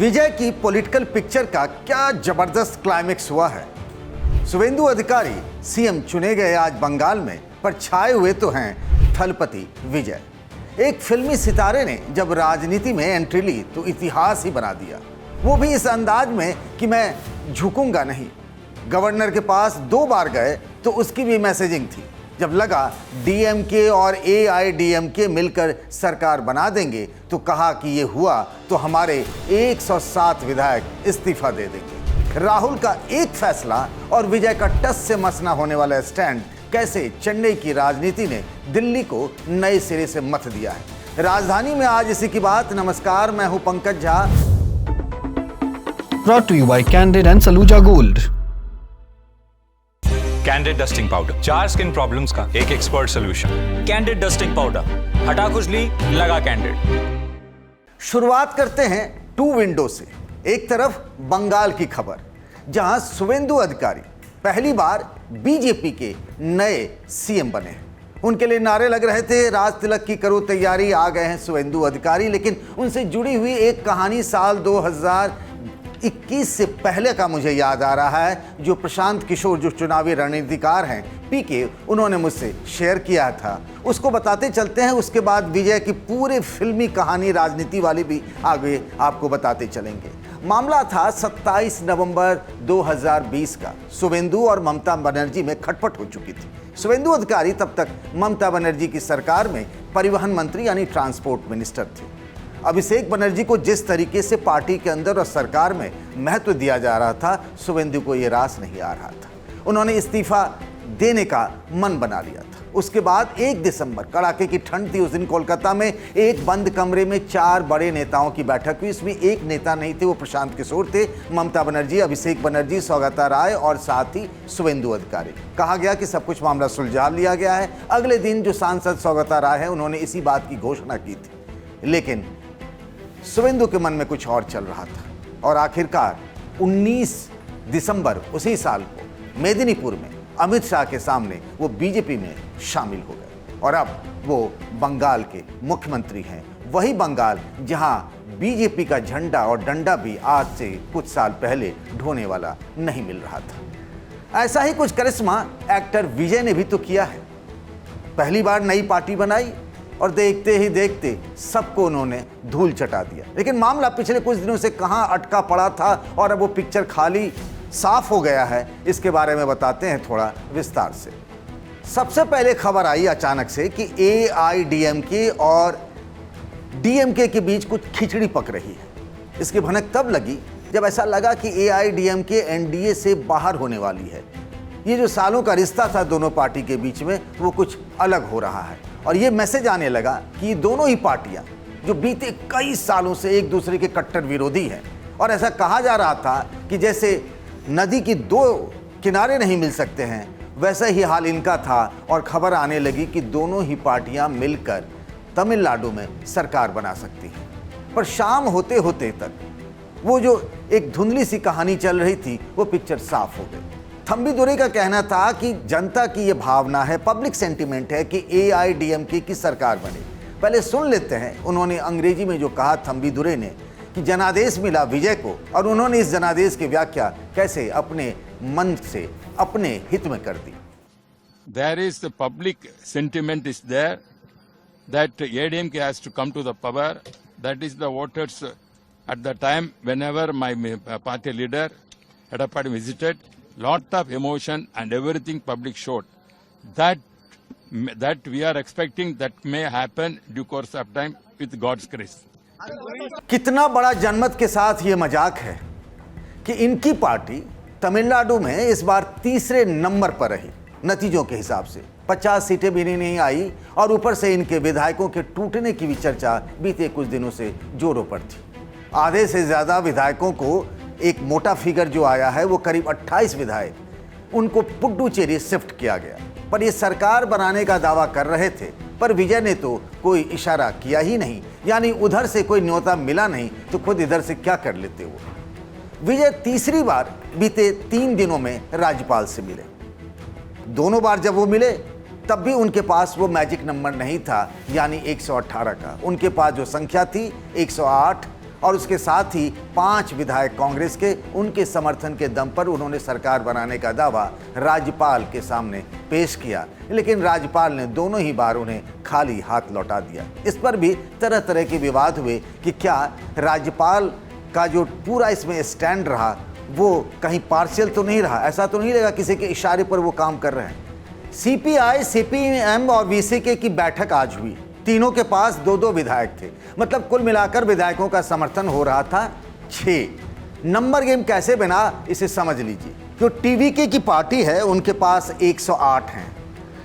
विजय की political picture का क्या जबरदस्त क्लाइमेक्स हुआ है। शुवेंदु अधिकारी सीएम चुने गए आज बंगाल में, पर छाए हुए तो हैं थलपति विजय। एक फिल्मी सितारे ने जब राजनीति में एंट्री ली तो इतिहास ही बना दिया, वो भी इस अंदाज में कि मैं झुकूंगा नहीं। गवर्नर के पास 2 बार गए तो उसकी भी मैसेजिंग थी। जब लगा डीएमके और एआईडीएमके मिलकर सरकार बना देंगे तो कहा कि ये हुआ तो हमारे 107 विधायक इस्तीफा दे देंगे। राहुल का एक फैसला और विजय का टस से मस ना होने वाला स्टैंड कैसे चेन्नई की राजनीति ने दिल्ली को नए सिरे से मथ दिया है। राजधानी में आज इसी की बात। नमस्कार, मैं हूं Pankaj Jha. Brought to you by Candid and Saluja Gold. Candid dusting powder, 4 skin problems का एक expert solution. Candid dusting powder, हटा खुजली, लगा कैंडिड। शुरुआत करते हैं 2 विंडो से। एक तरफ बंगाल की खबर, जहां शुवेंदु अधिकारी पहली बार बीजेपी के नए सीएम बने हैं। उनके लिए नारे लग रहे थे, राज तिलक की करो तैयारी, आ गए हैं शुवेंदु अधिकारी। लेकिन उनसे जुड़ी हुई एक कहानी साल 2021 से पहले का मुझे याद आ रहा है, जो प्रशांत किशोर जो चुनावी रणनीतिकार हैं पीके, उन्होंने मुझसे शेयर किया था। उसको बताते चलते हैं, उसके बाद विजय की पूरे फिल्मी कहानी राजनीति वाली भी आगे आपको बताते चलेंगे। मामला था 27 नवंबर 2020 का। शुवेंदु और ममता बनर्जी में खटपट हो चुकी थी। शुवेंदु अधिकारी तब तक ममता बनर्जी की सरकार में परिवहन मंत्री यानी ट्रांसपोर्ट मिनिस्टर थे। अभिषेक बनर्जी को जिस तरीके से पार्टी के अंदर और सरकार में महत्व दिया जा रहा था, शुवेंदु को ये रास नहीं आ रहा था। उन्होंने इस्तीफा देने का मन बना लिया था। उसके बाद 1 दिसंबर, कड़ाके की ठंड थी उस दिन, कोलकाता में एक बंद कमरे में 4 बड़े नेताओं की बैठक हुई। इसमें एक नेता नहीं थे, वो प्रशांत किशोर थे। ममता बनर्जी, अभिषेक बनर्जी, सौगता राय और साथ ही शुवेंदु अधिकारी। कहा गया कि सब कुछ मामला सुलझा लिया गया है। अगले दिन जो सांसद सौगता राय है, उन्होंने इसी बात की घोषणा की थी। लेकिन शुवेंदु के मन में कुछ और चल रहा था और आखिरकार 19 दिसंबर उसी साल को मेदिनीपुर में अमित शाह के सामने वो बीजेपी में शामिल हो गए और अब वो बंगाल के मुख्यमंत्री हैं। वही बंगाल जहां बीजेपी का झंडा और डंडा भी आज से कुछ साल पहले ढोने वाला नहीं मिल रहा था। ऐसा ही कुछ करिश्मा एक्टर विजय ने भी तो किया है। पहली बार नई पार्टी बनाई और देखते ही देखते सबको उन्होंने धूल चटा दिया। लेकिन मामला पिछले कुछ दिनों से कहां अटका पड़ा था और अब वो पिक्चर खाली साफ हो गया है, इसके बारे में बताते हैं थोड़ा विस्तार से। सबसे पहले खबर आई अचानक से कि एआईडीएमके और डीएमके के बीच कुछ खिचड़ी पक रही है। इसकी भनक तब लगी जब ऐसा लगा कि एआईडीएमके एनडीए से बाहर होने वाली है। ये जो सालों का रिश्ता था दोनों पार्टी के बीच में, वो कुछ अलग हो रहा है और ये मैसेज आने लगा कि दोनों ही पार्टियां जो बीते कई सालों से एक दूसरे के कट्टर विरोधी हैं। और ऐसा कहा जा रहा था कि जैसे नदी की 2 किनारे नहीं मिल सकते हैं, वैसा ही हाल इनका था। और खबर आने लगी कि दोनों ही पार्टियां मिलकर तमिलनाडु में सरकार बना सकती हैं। पर शाम होते होते तक वो जो एक धुंधली सी कहानी चल रही थी, वो पिक्चर साफ हो गई। थम्बी दुरई का कहना था कि जनता की ये भावना है, पब्लिक सेंटिमेंट है कि एआईडीएमके की सरकार बने। पहले सुन लेते हैं उन्होंने अंग्रेजी में जो कहा थम्बी दुरई ने, कि जनादेश मिला विजय को और उन्होंने इस जनादेश की व्याख्या कैसे अपने मन से अपने हित में कर दी। There is the public sentiment is there that ADMK has to come to the power. That is the voters at the time whenever my party leader Edapadi visited, lot of emotion and everything public showed that we are expecting that may happen due course of time with God's grace. कितना बड़ा जनमत के साथ ये मजाक है कि इनकी पार्टी तमिलनाडु में इस बार तीसरे नंबर पर रही नतीजों के हिसाब से। 50 सीटें भी नहीं आई और ऊपर से इनके विधायकों के टूटने की भी चर्चा बीते कुछ दिनों से जोरों पर थी। आधे से ज्यादा विधायकों को, एक मोटा फिगर जो आया है वो करीब 28 विधायक, उनको पुडुचेरी शिफ्ट किया गया। पर ये सरकार बनाने का दावा कर रहे थे, पर विजय ने तो कोई इशारा किया ही नहीं, यानी उधर से कोई न्योता मिला नहीं तो खुद इधर से क्या कर लेते वो। विजय तीसरी बार बीते 3 दिनों में राज्यपाल से मिले। दोनों बार जब वो मिले तब भी उनके पास वो मैजिक नंबर नहीं था, यानी 118 का। उनके पास जो संख्या थी 108 और उसके साथ ही 5 विधायक कांग्रेस के, उनके समर्थन के दम पर उन्होंने सरकार बनाने का दावा राज्यपाल के सामने पेश किया, लेकिन राज्यपाल ने दोनों ही बार उन्हें खाली हाथ लौटा दिया। इस पर भी तरह तरह के विवाद हुए कि क्या राज्यपाल का जो पूरा इसमें स्टैंड रहा वो कहीं पार्शियल तो नहीं रहा, ऐसा तो नहीं लगा किसी के इशारे पर वो काम कर रहे हैं। सीपीआई, सीपीएम और वीसीके की बैठक आज हुई। तीनों के पास 2-2 विधायक थे, मतलब कुल मिलाकर विधायकों का समर्थन हो रहा था 6। नंबर गेम कैसे बना इसे समझ लीजिए। जो टीवीके की पार्टी है उनके पास 108 हैं।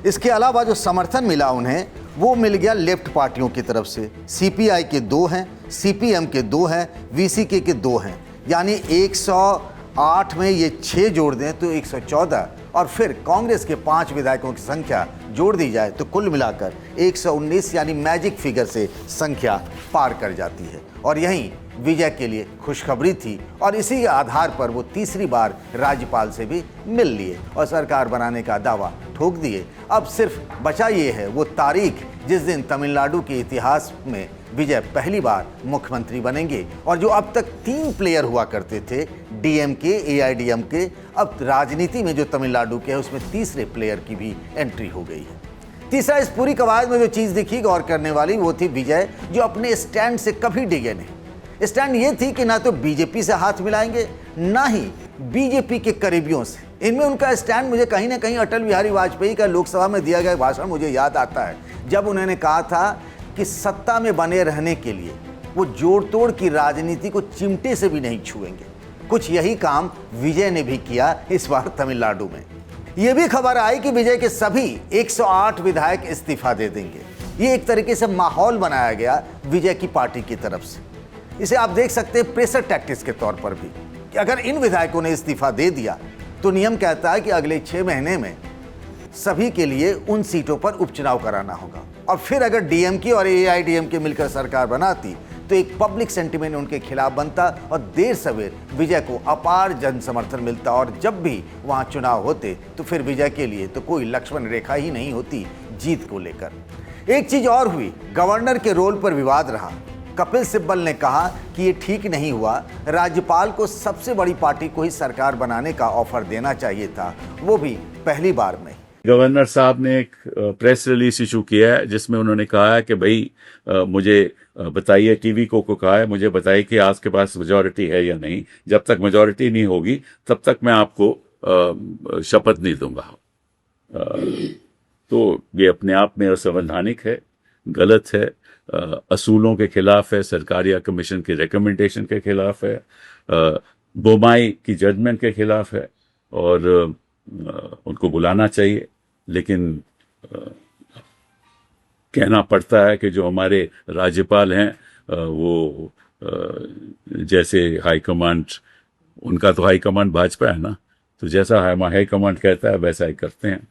इसके अलावा जो समर्थन मिला उन्हें वो मिल गया लेफ्ट पार्टियों की तरफ से। सीपीआई के 2 हैं, सीपीएम के 2 हैं, वीसीके के 2 हैं, यानी 108 में ये 6 जोड़ दें तो 114, और फिर कांग्रेस के 5 विधायकों की संख्या जोड़ दी जाए तो कुल मिलाकर 119, यानी मैजिक फिगर से संख्या पार कर जाती है। और यहीं विजय के लिए खुशखबरी थी और इसी आधार पर वो तीसरी बार राज्यपाल से भी मिल लिए और सरकार बनाने का दावा ठोक दिए। अब सिर्फ बचा ये है वो तारीख जिस दिन तमिलनाडु के इतिहास में विजय पहली बार मुख्यमंत्री बनेंगे। और जो अब तक 3 प्लेयर हुआ करते थे, डीएमके, एआईडीएमके, अब राजनीति में जो तमिलनाडु के है उसमें तीसरे प्लेयर की भी एंट्री हो गई है। तीसरा, इस पूरी कवायद में जो चीज़ दिखी गौर करने वाली वो थी विजय, जो अपने स्टैंड से कभी डिगे नहीं। स्टैंड ये थी कि ना तो बीजेपी से हाथ मिलाएंगे ना ही बीजेपी के करीबियों से। इनमें उनका स्टैंड मुझे कहीं ना कहीं अटल बिहारी वाजपेयी का लोकसभा में दिया गया भाषण मुझे याद आता है, जब उन्होंने कहा था कि सत्ता में बने रहने के लिए वो जोड़ तोड़ की राजनीति को चिमटे से भी नहीं छुएंगे। कुछ यही काम विजय ने भी किया इस बार तमिलनाडु में। ये भी खबर आई कि विजय के सभी 108 विधायक इस्तीफा दे देंगे। ये एक तरीके से माहौल बनाया गया विजय की पार्टी की तरफ से। इसे आप देख सकते हैं प्रेशर टैक्टिक्स के तौर पर भी, कि अगर इन विधायकों ने इस्तीफा दे दिया तो नियम कहता है कि अगले 6 महीने में सभी के लिए उन सीटों पर उपचुनाव कराना होगा। और फिर अगर डीएमके और एआईडीएमके मिलकर सरकार बनाती तो एक पब्लिक सेंटिमेंट उनके खिलाफ बनता और देर सवेर विजय को अपार जन समर्थन मिलता। और जब भी वहां चुनाव होते तो फिर विजय के लिए तो कोई लक्ष्मण रेखा ही नहीं होती जीत को लेकर। एक चीज और हुई, गवर्नर के रोल पर विवाद रहा। कपिल सिब्बल ने कहा कि ये ठीक नहीं हुआ, राज्यपाल को सबसे बड़ी पार्टी को ही सरकार बनाने का ऑफर देना चाहिए था, वो भी पहली बार में। गवर्नर साहब ने एक प्रेस रिलीज इशू किया है जिसमें उन्होंने कहा है कि भाई मुझे बताइए, टीवी को कहा है मुझे बताइए कि आपके पास मेजॉरिटी है या नहीं। जब तक मेजॉरिटी नहीं होगी तब तक मैं आपको शपथ नहीं दूंगा। तो ये अपने आप में असंवैधानिक है, गलत है, असूलों के खिलाफ है, सरकारिया कमीशन की रिकमेंडेशन के खिलाफ है, बोमाई की जजमेंट के खिलाफ है और उनको बुलाना चाहिए। लेकिन कहना पड़ता है कि जो हमारे राज्यपाल हैं वो जैसे हाईकमांड, उनका तो हाईकमांड भाजपा है ना, तो जैसा हाईकमांड कहता है वैसा ही करते हैं।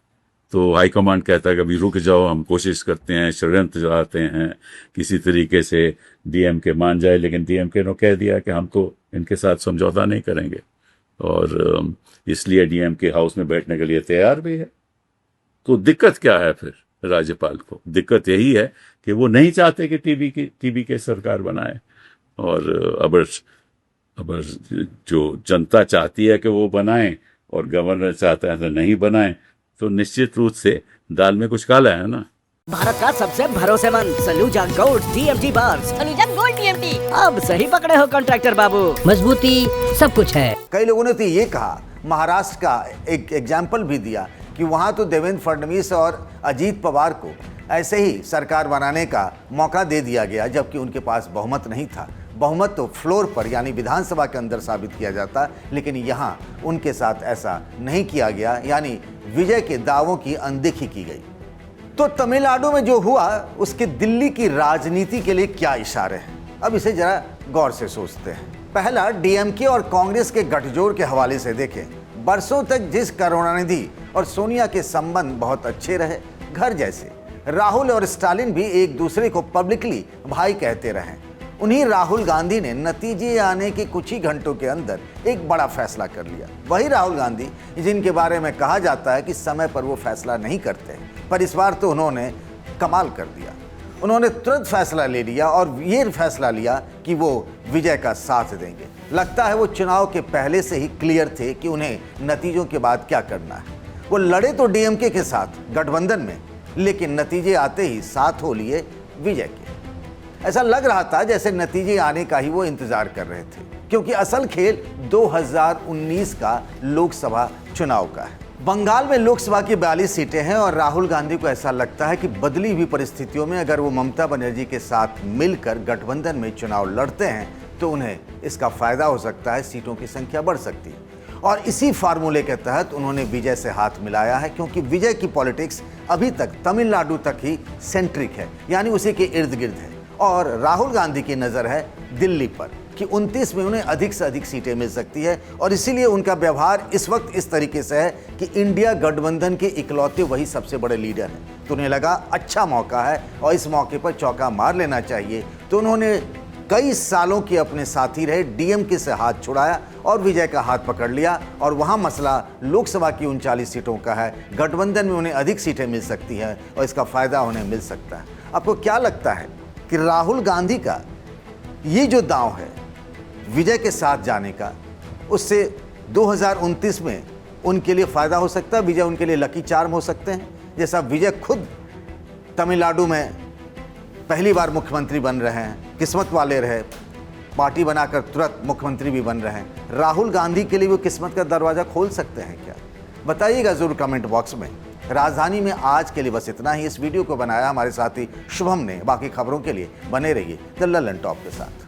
तो हाईकमांड कहता है कि अभी रुक जाओ, हम कोशिश करते हैं, षड्यंत्र चलाते हैं, किसी तरीके से डीएमके मान जाए। लेकिन डीएमके ने कह दिया कि हम तो इनके साथ समझौता नहीं करेंगे और इसलिए डीएमके हाउस में बैठने के लिए तैयार भी है। तो दिक्कत क्या है फिर राज्यपाल को? दिक्कत यही है कि वो नहीं चाहते कि टीवी के सरकार बनाए। और अब जो जनता चाहती है कि वो बनाए और गवर्नर चाहता है तो नहीं बनाए, तो निश्चित रूप से दाल में कुछ काला है ना। भारत का सबसे भरोसेमंद सलूजा गोल्ड टीएमटी बार। Saluja gold TMT. अब सही पकड़े हो कॉन्ट्रैक्टर बाबू, मजबूती सब कुछ है। कई लोगों ने तो ये कहा, महाराष्ट्र का एक एग्जाम्पल भी दिया कि वहां तो देवेंद्र फडणवीस और अजीत पवार को ऐसे ही सरकार बनाने का मौका दे दिया गया, जबकि उनके पास बहुमत नहीं था। बहुमत तो फ्लोर पर यानी विधानसभा के अंदर साबित किया जाता, लेकिन यहाँ उनके साथ ऐसा नहीं किया गया, यानी विजय के दावों की अनदेखी की गई। तो तमिलनाडु में जो हुआ उसके दिल्ली की राजनीति के लिए क्या इशारे हैं, अब इसे जरा गौर से सोचते हैं। पहला, डीएमके और कांग्रेस के गठजोड़ के हवाले से देखें। बरसों तक जिस करुणानिधि और सोनिया के संबंध बहुत अच्छे रहे, घर जैसे, राहुल और स्टालिन भी एक दूसरे को पब्लिकली भाई कहते रहे। उन्हीं राहुल गांधी ने नतीजे आने के कुछ ही घंटों के अंदर एक बड़ा फैसला कर लिया। वही राहुल गांधी जिनके बारे में कहा जाता है कि समय पर वो फैसला नहीं करते, पर इस बार तो उन्होंने कमाल कर दिया। उन्होंने तुरंत फैसला ले लिया और ये फैसला लिया कि वो विजय का साथ देंगे। लगता है वो चुनाव के पहले से ही क्लियर थे कि उन्हें नतीजों के बाद क्या करना है। वो लड़े तो डीएमके के साथ गठबंधन में, लेकिन नतीजे आते ही साथ हो लिए विजय के। ऐसा लग रहा था जैसे नतीजे आने का ही वो इंतजार कर रहे थे, क्योंकि असल खेल 2019 का लोकसभा चुनाव का है। बंगाल में लोकसभा की 42 सीटें हैं और राहुल गांधी को ऐसा लगता है कि बदली हुई परिस्थितियों में अगर वो ममता बनर्जी के साथ मिलकर गठबंधन में चुनाव लड़ते हैं तो उन्हें इसका फायदा हो सकता है, सीटों की संख्या बढ़ सकती है। और इसी फार्मूले के तहत उन्होंने विजय से हाथ मिलाया है, क्योंकि विजय की पॉलिटिक्स अभी तक तमिलनाडु तक ही सेंट्रिक है, यानी उसी के इर्द गिर्द है। और राहुल गांधी की नज़र है दिल्ली पर कि 29 में उन्हें अधिक से अधिक सीटें मिल सकती है, और इसीलिए उनका व्यवहार इस वक्त इस तरीके से है कि इंडिया गठबंधन के इकलौते वही सबसे बड़े लीडर हैं। तो उन्हें लगा अच्छा मौका है और इस मौके पर चौका मार लेना चाहिए। तो उन्होंने कई सालों के अपने साथी रहे डीएमके से हाथ छुड़ाया और विजय का हाथ पकड़ लिया। और वहाँ मसला लोकसभा की 39 सीटों का है, गठबंधन में उन्हें अधिक सीटें मिल सकती हैं और इसका फ़ायदा उन्हें मिल सकता है। आपको क्या लगता है कि राहुल गांधी का ये जो दांव है विजय के साथ जाने का, उससे 2029 में उनके लिए फ़ायदा हो सकता है? विजय उनके लिए लकी चार्म हो सकते हैं, जैसा विजय खुद तमिलनाडु में पहली बार मुख्यमंत्री बन रहे हैं, किस्मत वाले रहे, पार्टी बनाकर तुरंत मुख्यमंत्री भी बन रहे हैं। राहुल गांधी के लिए वो किस्मत का दरवाज़ा खोल सकते हैं क्या? बताइएगा ज़रूर कमेंट बॉक्स में। राजधानी में आज के लिए बस इतना ही। इस वीडियो को बनाया हमारे साथी शुभम ने। बाकी खबरों के लिए बने रहिए द ललन टॉप के साथ।